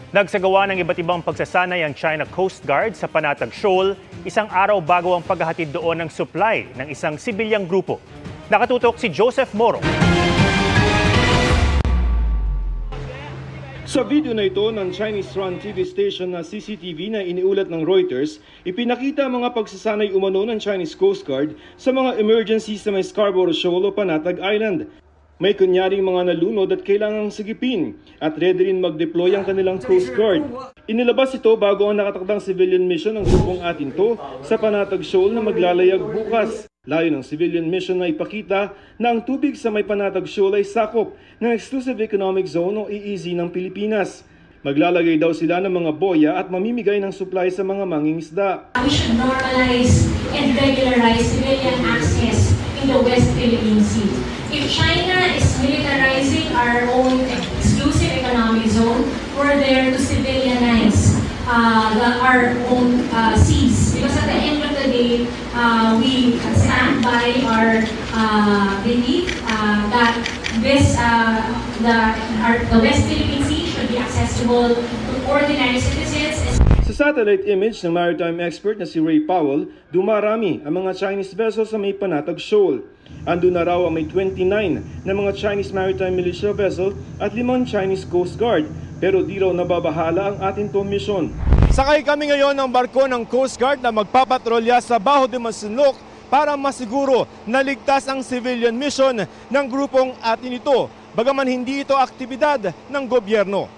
Nagsagawa ng iba't ibang pagsasanay ang China Coast Guard sa Panatag Shoal, isang araw bago ang paghahatid doon ng supply ng isang sibilyang grupo. Nakatutok si Joseph Moro. Sa video na ito ng Chinese-run TV station na CCTV na iniulat ng Reuters, ipinakita ang mga pagsasanay umano ng Chinese Coast Guard sa mga emergencies sa may Scarborough Shoal o Panatag Island. May kunyaring mga nalunod at kailangang sigipin at ready rin mag-deploy ang kanilang Coast Guard. Inilabas ito bago ang nakatakdang civilian mission ng grupong Atinto sa Panatag Shoal na maglalayag bukas. Layo ng civilian mission na ipakita na ang tubig sa may Panatag Shoal ay sakop ng Exclusive Economic Zone o EEZ ng Pilipinas. Maglalagay daw sila ng mga boya at mamimigay ng supply sa mga mangingisda. We should normalize and regularize civilian access in the West Philippine Sea. If China is militarizing our own exclusive economic zone, we're there to civilianize our own seas. Because at the end of the day, we stand by our belief that the West Philippine Sea should be accessible to ordinary citizens. Sa satellite image ng maritime expert na si Ray Powell, dumarami ang mga Chinese vessels sa may Panatag Shoal. Ando na raw ang may 29 na mga Chinese maritime militia vessel at 5 Chinese Coast Guard, pero di raw nababahala ang Atinto mission. Sakay kami ngayon ng barko ng Coast Guard na magpapatrolya sa Baho de Masinloc para masiguro na ligtas ang civilian mission ng grupong Atinito, bagaman hindi ito aktibidad ng gobyerno.